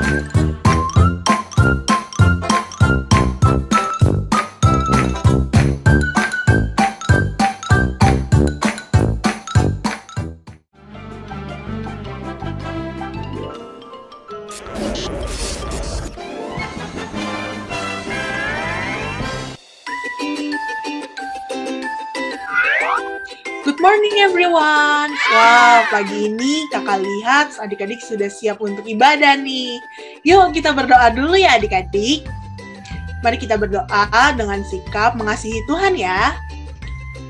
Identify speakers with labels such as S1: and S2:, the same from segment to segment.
S1: Good morning everyone. Wow, pagi ini kakak lihat adik-adik sudah siap untuk ibadah nih. Yuk kita berdoa dulu ya adik-adik. Mari kita berdoa dengan sikap mengasihi Tuhan ya.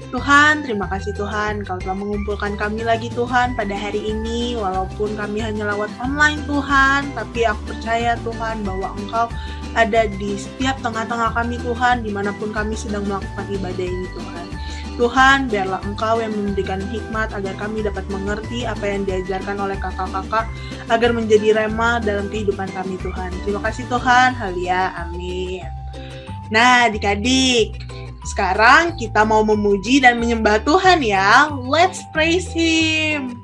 S1: Tuhan, terima kasih Tuhan, Kau telah mengumpulkan kami lagi Tuhan pada hari ini. Walaupun kami hanya lewat online Tuhan, tapi aku percaya Tuhan bahwa Engkau ada di setiap tengah-tengah kami Tuhan, dimanapun kami sedang melakukan ibadah ini Tuhan. Tuhan, biarlah Engkau yang memberikan hikmat agar kami dapat mengerti apa yang diajarkan oleh kakak-kakak agar menjadi rema dalam kehidupan kami Tuhan. Terima kasih Tuhan, haleluya, amin. Nah adik-adik, sekarang kita mau memuji dan menyembah Tuhan ya. Let's praise Him.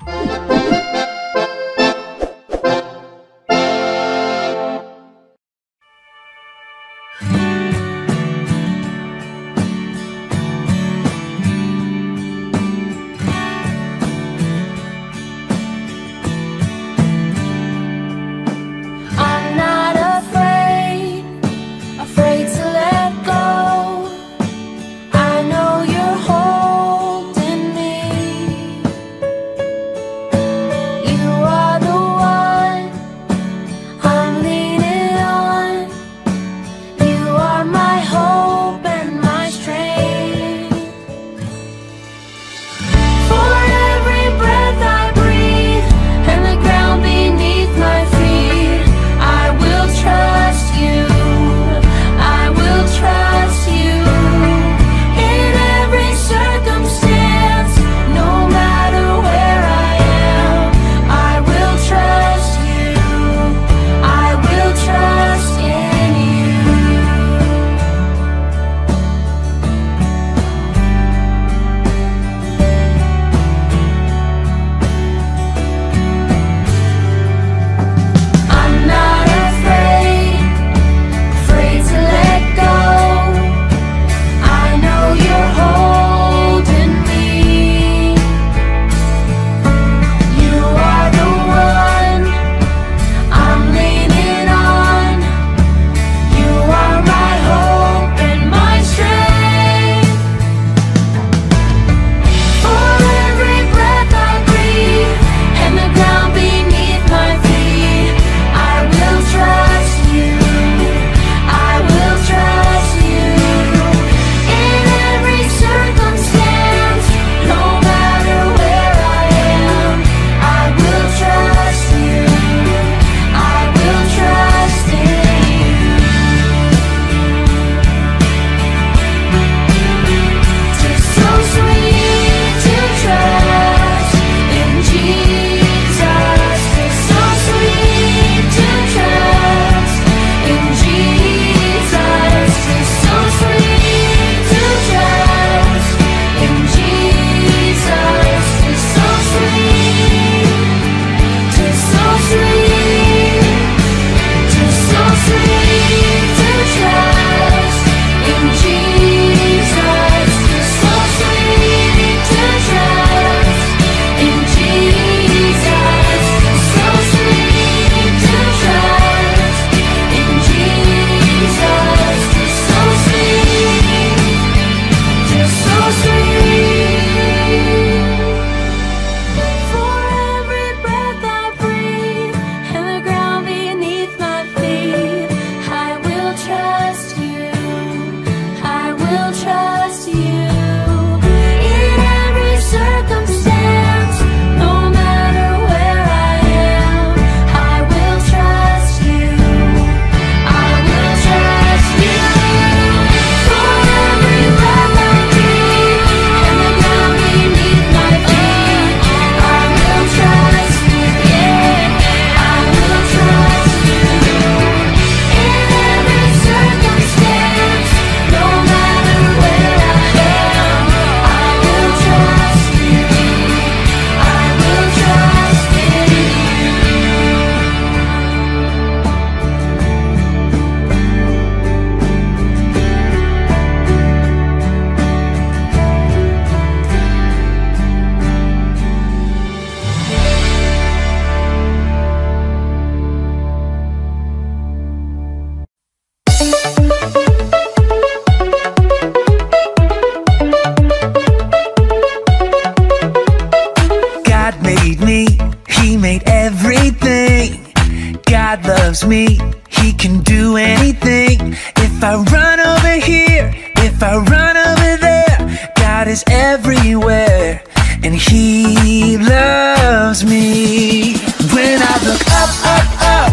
S2: loves me, he can do anything. If I run over here, if I run over there, God is everywhere, and he loves me. When I look up, up, up,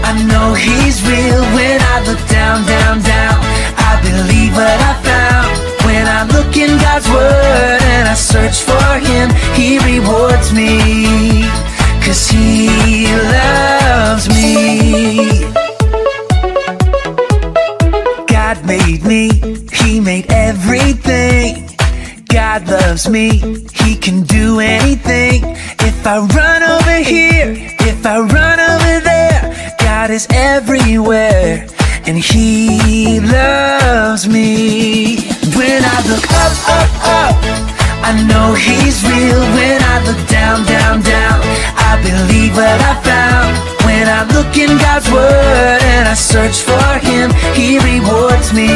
S2: I know he's real. When I look down, down, down, I believe what I found. When I look in God's word and I search for him, he rewards me, 'cause he loves me. God made me, he made everything. God loves me, he can do anything. If I run over here, if I run over there, God is everywhere, and he loves me. When I look up, up, up, I know he's real. When I look down, down, down, I believe what I found. When I look in God's word and I search for him, he rewards me,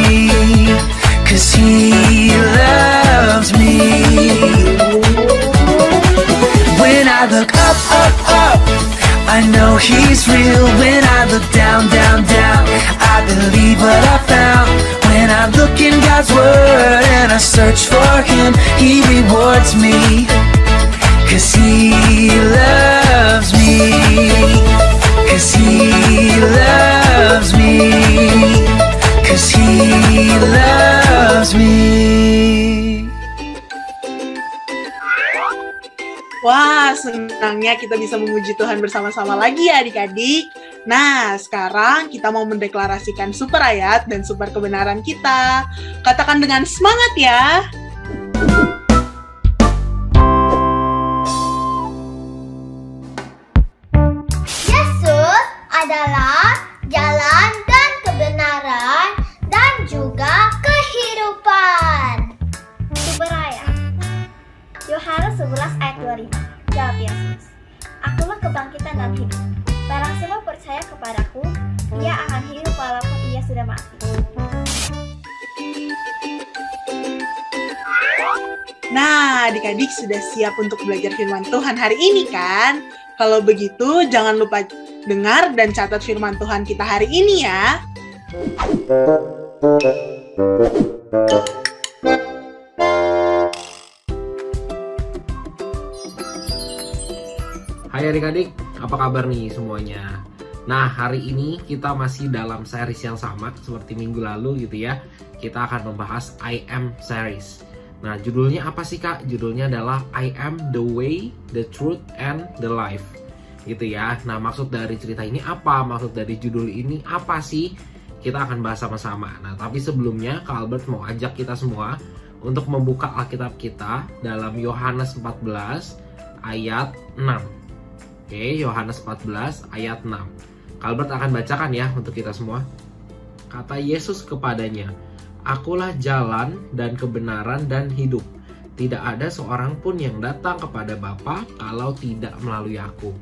S2: 'cause he loves me. When I look up, up, up, I know he's real. When I look down, down, down, I believe what I found. When I look in God's word and I search for him, he rewards me, 'cause he loves me, 'cause he loves me, 'cause he loves me.
S1: Wah, senangnya kita bisa memuji Tuhan bersama-sama lagi ya adik-adik. Nah, sekarang kita mau mendeklarasikan super ayat dan super kebenaran kita. Katakan dengan semangat ya.
S3: Yesus adalah jalan dan kebenaran dan juga kehidupan. Super ayat. Yohanes 11 ayat 25. Jawab Yesus, akulah kebangkitan dan hidup. Barang siapa percaya kepadaku, ia akan hidup walaupun ia sudah mati.
S1: Nah, adik-adik sudah siap untuk belajar firman Tuhan hari ini kan? Kalau begitu, jangan lupa dengar dan catat firman Tuhan kita hari ini ya.
S4: Hai adik-adik, apa kabar nih semuanya? Nah, hari ini kita masih dalam series yang sama seperti minggu lalu gitu ya. Kita akan membahas I Am series. Nah, judulnya apa sih Kak? Judulnya adalah I Am the Way, the Truth, and the Life. Gitu ya. Nah, maksud dari cerita ini apa? Maksud dari judul ini apa sih? Kita akan bahas sama-sama. Nah, tapi sebelumnya Kak Albert mau ajak kita semua untuk membuka Alkitab kita dalam Yohanes 14 ayat 6. Oke, Yohanes 14 ayat 6. Albert akan bacakan ya untuk kita semua. Kata Yesus kepadanya, akulah jalan dan kebenaran dan hidup. Tidak ada seorang pun yang datang kepada Bapa kalau tidak melalui aku.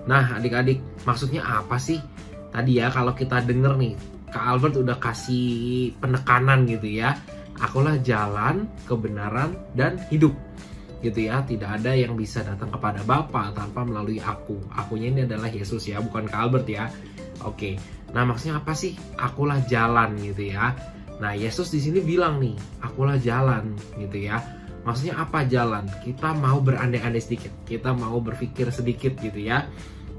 S4: Nah adik-adik, maksudnya apa sih? Tadi ya kalau kita denger nih, Kak Albert udah kasih penekanan gitu ya. Akulah jalan, kebenaran, dan hidup. Gitu ya, tidak ada yang bisa datang kepada Bapa tanpa melalui aku. Akunya ini adalah Yesus ya, bukan Kak Albert ya. Oke, nah maksudnya apa sih? Akulah jalan gitu ya. Nah Yesus di sini bilang nih, akulah jalan gitu ya. Maksudnya apa jalan? Kita mau berandai-andai sedikit, kita mau berpikir sedikit gitu ya.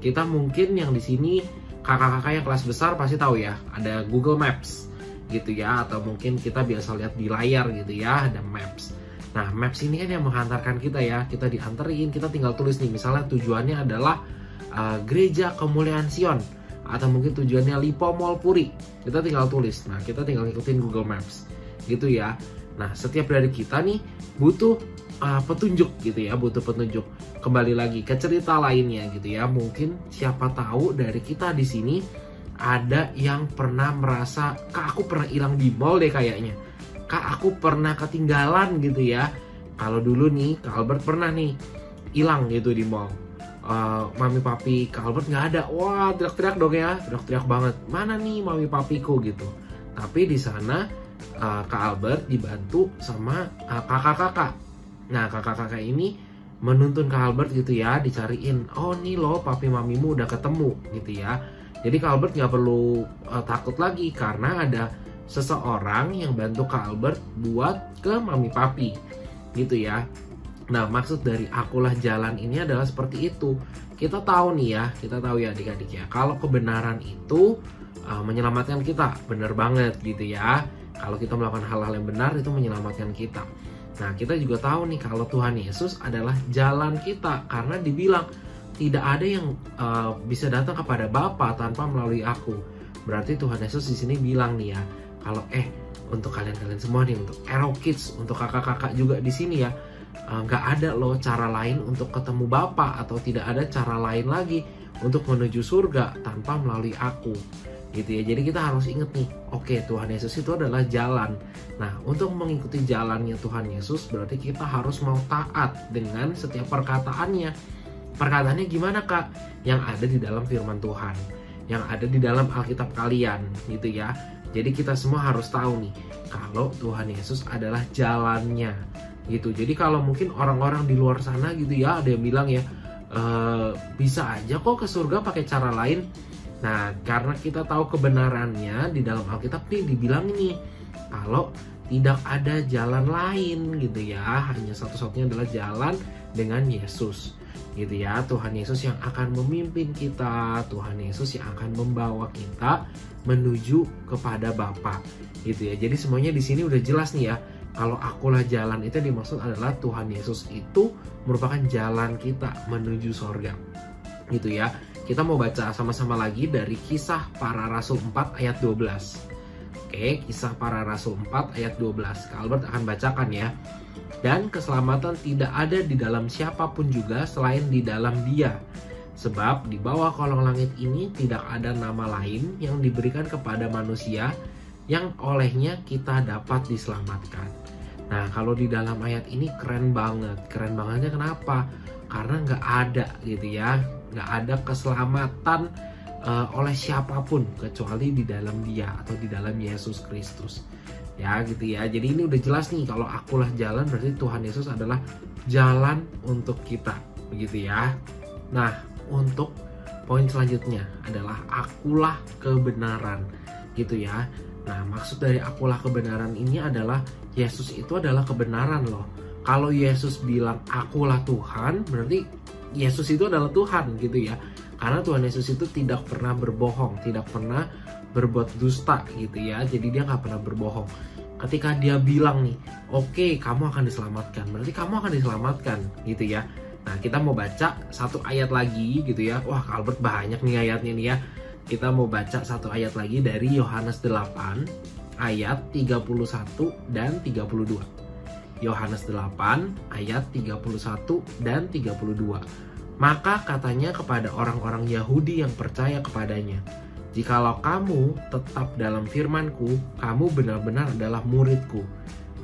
S4: Kita mungkin yang di sini kakak-kakak yang kelas besar pasti tahu ya, ada Google Maps gitu ya, atau mungkin kita biasa lihat di layar gitu ya, ada Maps. Nah, Maps ini kan yang menghantarkan kita ya, kita dianterin, kita tinggal tulis nih, misalnya tujuannya adalah Gereja Kemuliaan Sion, atau mungkin tujuannya Lipo Mall Puri, kita tinggal tulis. Nah, kita tinggal ngikutin Google Maps, gitu ya. Nah, setiap dari kita nih butuh petunjuk gitu ya, butuh petunjuk. Kembali lagi ke cerita lainnya gitu ya, mungkin siapa tahu dari kita di sini ada yang pernah merasa, Kak aku pernah hilang di mall deh kayaknya. Kak aku pernah ketinggalan gitu ya. Kalau dulu nih Kak Albert pernah nih hilang gitu di mall. Mami papi Kak Albert nggak ada. Wah teriak-teriak dong ya, teriak-teriak banget. Mana nih mami papiku gitu. Tapi di sana Kak Albert dibantu sama kakak-kakak. Nah kakak-kakak ini menuntun Kak Albert gitu ya, dicariin. Oh nih loh papi mamimu udah ketemu gitu ya. Jadi Kak Albert nggak perlu takut lagi karena ada seseorang yang bantu Kak Albert buat ke mami papi gitu ya. Nah, maksud dari akulah jalan ini adalah seperti itu. Kita tahu ya adik-adik ya, kalau kebenaran itu menyelamatkan kita, benar banget gitu ya. Kalau kita melakukan hal-hal yang benar itu menyelamatkan kita. Nah, kita juga tahu nih kalau Tuhan Yesus adalah jalan kita, karena dibilang tidak ada yang bisa datang kepada Bapa tanpa melalui aku. Berarti Tuhan Yesus di sini bilang nih ya, kalau untuk kalian semua nih, untuk Arrow Kids, untuk kakak-kakak juga di sini ya, nggak ada loh cara lain untuk ketemu Bapa, atau tidak ada cara lain lagi untuk menuju surga tanpa melalui aku. Gitu ya. Jadi kita harus ingat nih, oke, Tuhan Yesus itu adalah jalan. Nah, untuk mengikuti jalannya Tuhan Yesus berarti kita harus mau taat dengan setiap perkataannya. Perkataannya gimana, Kak? Yang ada di dalam firman Tuhan, yang ada di dalam Alkitab kalian gitu ya. Jadi kita semua harus tahu nih kalau Tuhan Yesus adalah jalannya gitu. Jadi kalau mungkin orang-orang di luar sana gitu ya, ada yang bilang ya, bisa aja kok ke surga pakai cara lain. Nah, karena kita tahu kebenarannya di dalam Alkitab nih dibilang ini, kalau tidak ada jalan lain gitu ya, hanya satu-satunya adalah jalan dengan Yesus gitu ya. Tuhan Yesus yang akan memimpin kita, Tuhan Yesus yang akan membawa kita menuju kepada Bapa gitu ya. Jadi semuanya di sini udah jelas nih ya. Kalau akulah jalan itu dimaksud adalah Tuhan Yesus itu merupakan jalan kita menuju surga gitu ya. Kita mau baca sama-sama lagi dari Kisah Para Rasul 4 ayat 12. Oke, Kisah Para Rasul 4 ayat 12. Kak Albert akan bacakan ya. Dan keselamatan tidak ada di dalam siapapun juga selain di dalam Dia. Sebab di bawah kolong langit ini tidak ada nama lain yang diberikan kepada manusia yang olehnya kita dapat diselamatkan. Nah, kalau di dalam ayat ini keren banget. Keren bangetnya kenapa? Karena nggak ada gitu ya. Nggak ada keselamatan oleh siapapun kecuali di dalam Dia atau di dalam Yesus Kristus. Ya gitu ya. Jadi ini udah jelas nih, kalau akulah jalan berarti Tuhan Yesus adalah jalan untuk kita. Begitu ya. Nah, untuk poin selanjutnya adalah akulah kebenaran. Gitu ya. Nah, maksud dari akulah kebenaran ini adalah Yesus itu adalah kebenaran loh. Kalau Yesus bilang akulah Tuhan, berarti Yesus itu adalah Tuhan gitu ya. Karena Tuhan Yesus itu tidak pernah berbohong, tidak pernah berbuat dusta gitu ya. Jadi dia nggak pernah berbohong. Ketika dia bilang nih, oke, kamu akan diselamatkan, berarti kamu akan diselamatkan gitu ya. Nah, kita mau baca satu ayat lagi gitu ya. Wah, Albert banyak nih ayatnya nih ya. Kita mau baca satu ayat lagi dari Yohanes 8 ayat 31 dan 32. Yohanes 8 ayat 31 dan 32. Maka katanya kepada orang-orang Yahudi yang percaya kepadanya, jikalau kamu tetap dalam firman-Ku, kamu benar-benar adalah murid-Ku,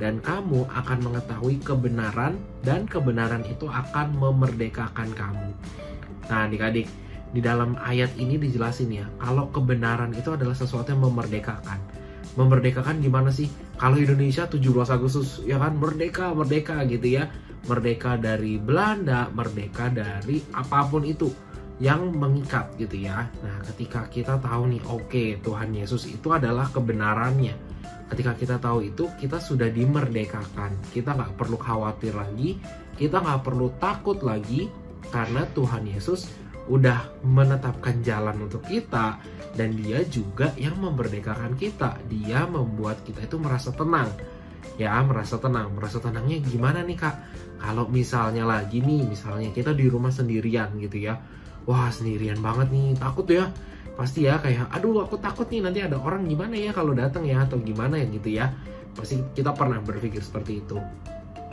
S4: dan kamu akan mengetahui kebenaran, dan kebenaran itu akan memerdekakan kamu. Nah, adik-adik, di dalam ayat ini dijelasin ya, kalau kebenaran itu adalah sesuatu yang memerdekakan. Memerdekakan gimana sih? Kalau Indonesia 17 Agustus ya kan, merdeka gitu ya. Merdeka dari Belanda, merdeka dari apapun itu yang mengikat gitu ya. Nah, ketika kita tahu nih, oke, Tuhan Yesus itu adalah kebenarannya. Ketika kita tahu itu, kita sudah dimerdekakan. Kita nggak perlu khawatir lagi, kita nggak perlu takut lagi, karena Tuhan Yesus udah menetapkan jalan untuk kita, dan Dia juga yang memerdekakan kita. Dia membuat kita itu merasa tenang. Ya, merasa tenang. Merasa tenangnya gimana nih, Kak? Kalau misalnya lagi nih, misalnya kita di rumah sendirian gitu ya. Wah, sendirian banget nih, takut ya. Pasti ya kayak, aduh aku takut nih nanti ada orang gimana ya kalau datang ya, atau gimana ya gitu ya. Pasti kita pernah berpikir seperti itu.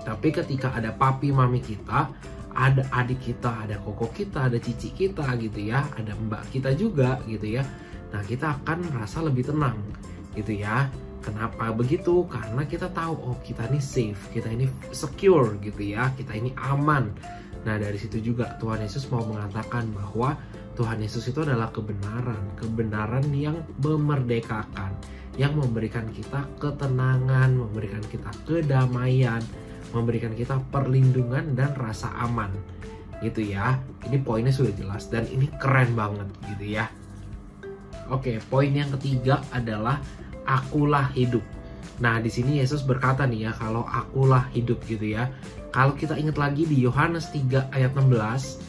S4: Tapi ketika ada papi mami kita, ada adik kita, ada koko kita, ada cici kita gitu ya, ada mbak kita juga gitu ya. Nah, kita akan merasa lebih tenang gitu ya. Kenapa begitu? Karena kita tahu, oh, kita ini safe, kita ini secure gitu ya, kita ini aman. Nah, dari situ juga Tuhan Yesus mau mengatakan bahwa Tuhan Yesus itu adalah kebenaran, kebenaran yang memerdekakan, yang memberikan kita ketenangan, memberikan kita kedamaian, memberikan kita perlindungan dan rasa aman gitu ya. Ini poinnya sudah jelas dan ini keren banget gitu ya. Oke, poin yang ketiga adalah akulah hidup. Nah, di sini Yesus berkata nih ya, kalau akulah hidup gitu ya. Kalau kita ingat lagi di Yohanes 3 ayat 16,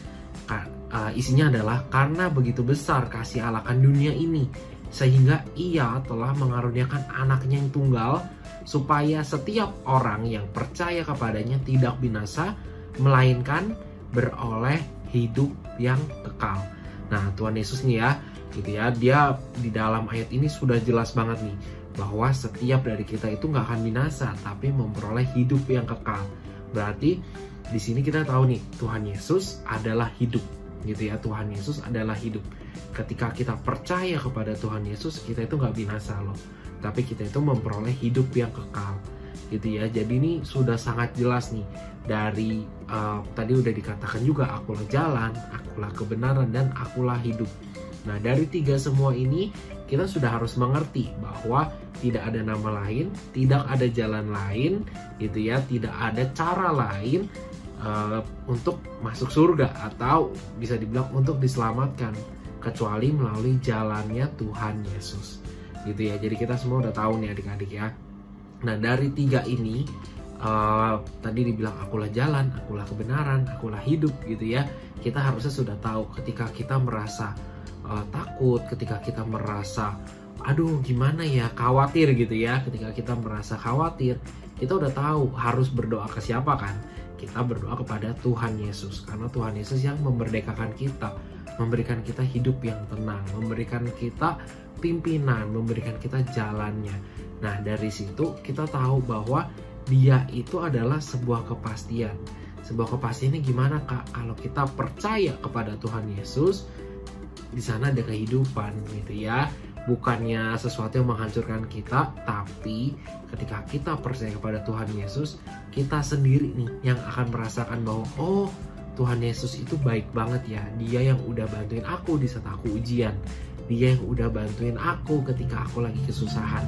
S4: isinya adalah karena begitu besar kasih Allah akan dunia ini, sehingga Ia telah mengaruniakan anaknya yang tunggal, supaya setiap orang yang percaya kepadanya tidak binasa, melainkan beroleh hidup yang kekal. Nah, Tuhan Yesus nih ya, gitu ya, dia di dalam ayat ini sudah jelas banget nih, bahwa setiap dari kita itu nggak akan binasa, tapi memperoleh hidup yang kekal. Berarti di sini kita tahu nih, Tuhan Yesus adalah hidup, gitu ya. Tuhan Yesus adalah hidup. Ketika kita percaya kepada Tuhan Yesus, kita itu nggak binasa loh, tapi kita itu memperoleh hidup yang kekal, gitu ya. Jadi ini sudah sangat jelas nih dari tadi udah dikatakan juga, akulah jalan, akulah kebenaran, dan akulah hidup. Nah, dari tiga semua ini kita sudah harus mengerti bahwa tidak ada nama lain, tidak ada jalan lain, gitu ya, tidak ada cara lain untuk masuk surga atau bisa dibilang untuk diselamatkan kecuali melalui jalannya Tuhan Yesus, gitu ya. Jadi kita semua udah tahu nih adik-adik ya. Nah, dari tiga ini tadi dibilang akulah jalan, akulah kebenaran, akulah hidup, gitu ya. Kita harusnya sudah tahu ketika kita merasa takut, ketika kita merasa aduh gimana ya, khawatir gitu ya. Ketika kita merasa khawatir, kita udah tahu harus berdoa ke siapa kan? Kita berdoa kepada Tuhan Yesus, karena Tuhan Yesus yang memerdekakan kita, memberikan kita hidup yang tenang, memberikan kita pimpinan, memberikan kita jalannya. Nah, dari situ kita tahu bahwa Dia itu adalah sebuah kepastian. Sebuah kepastiannya gimana Kak? Kalau kita percaya kepada Tuhan Yesus, di sana ada kehidupan, gitu ya. Bukannya sesuatu yang menghancurkan kita, tapi ketika kita percaya kepada Tuhan Yesus, kita sendiri nih yang akan merasakan bahwa oh, Tuhan Yesus itu baik banget ya. Dia yang udah bantuin aku di saat aku ujian. Dia yang udah bantuin aku ketika aku lagi kesusahan.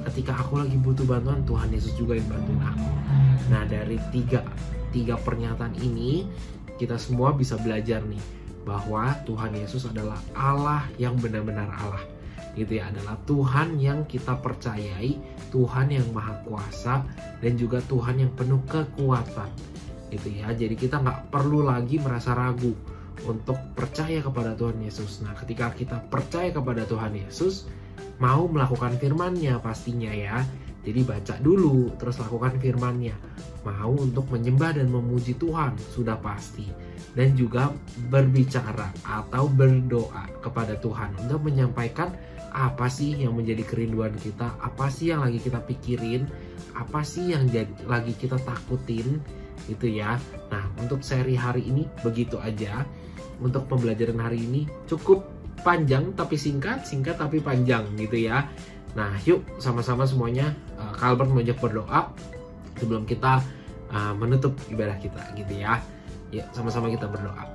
S4: Ketika aku lagi butuh bantuan, Tuhan Yesus juga yang bantuin aku. Nah, dari tiga pernyataan ini, kita semua bisa belajar nih bahwa Tuhan Yesus adalah Allah yang benar-benar Allah, gitu ya. Adalah Tuhan yang kita percayai, Tuhan yang maha kuasa, dan juga Tuhan yang penuh kekuatan, gitu ya. Jadi kita nggak perlu lagi merasa ragu untuk percaya kepada Tuhan Yesus. Nah, ketika kita percaya kepada Tuhan Yesus, mau melakukan firman-Nya pastinya ya. Jadi baca dulu, terus lakukan firman-Nya. Mau untuk menyembah dan memuji Tuhan, sudah pasti. Dan juga berbicara atau berdoa kepada Tuhan untuk menyampaikan apa sih yang menjadi kerinduan kita, apa sih yang lagi kita pikirin, apa sih yang lagi kita takutin, gitu ya. Nah, untuk seri hari ini begitu aja. Untuk pembelajaran hari ini cukup panjang tapi singkat, singkat tapi panjang, gitu ya. Nah, yuk sama-sama semuanya Kak Albert mengajak berdoa sebelum kita menutup ibadah kita, gitu ya. Ya, sama-sama kita berdoa.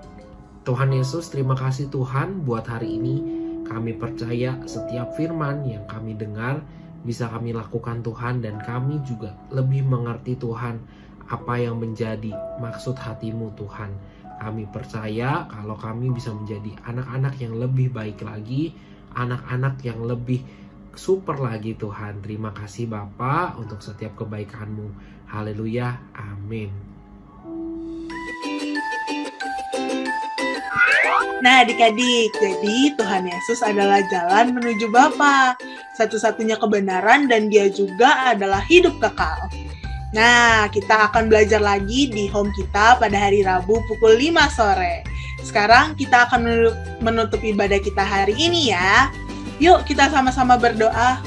S4: Tuhan Yesus, terima kasih Tuhan buat hari ini. Kami percaya setiap firman yang kami dengar bisa kami lakukan Tuhan, dan kami juga lebih mengerti Tuhan apa yang menjadi maksud hati-Mu Tuhan. Kami percaya kalau kami bisa menjadi anak-anak yang lebih baik lagi, anak-anak yang lebih super lagi Tuhan. Terima kasih Bapa untuk setiap kebaikan-Mu. Haleluya, amin.
S1: Nah adik-adik, jadi Tuhan Yesus adalah jalan menuju Bapa, satu-satunya kebenaran, dan Dia juga adalah hidup kekal. Nah, kita akan belajar lagi di home kita pada hari Rabu pukul 5 sore. Sekarang kita akan menutup ibadah kita hari ini ya. Yuk kita sama-sama berdoa.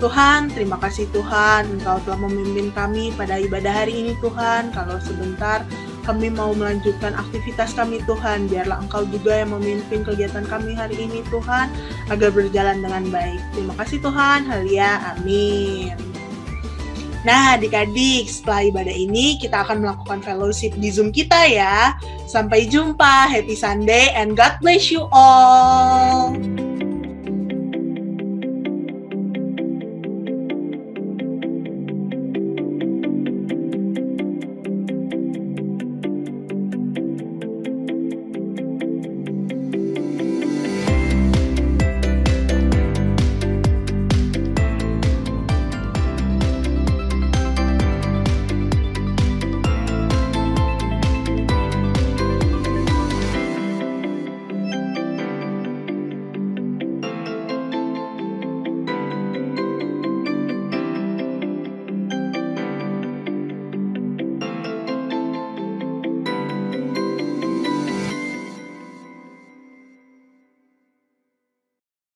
S1: Tuhan, terima kasih Tuhan, Engkau telah memimpin kami pada ibadah hari ini Tuhan. Kalau sebentar kami mau melanjutkan aktivitas kami Tuhan, biarlah Engkau juga yang memimpin kegiatan kami hari ini Tuhan, agar berjalan dengan baik. Terima kasih Tuhan, haleluya, amin. Nah adik-adik, setelah ibadah ini kita akan melakukan fellowship di Zoom kita ya. Sampai jumpa, happy Sunday and God bless you all.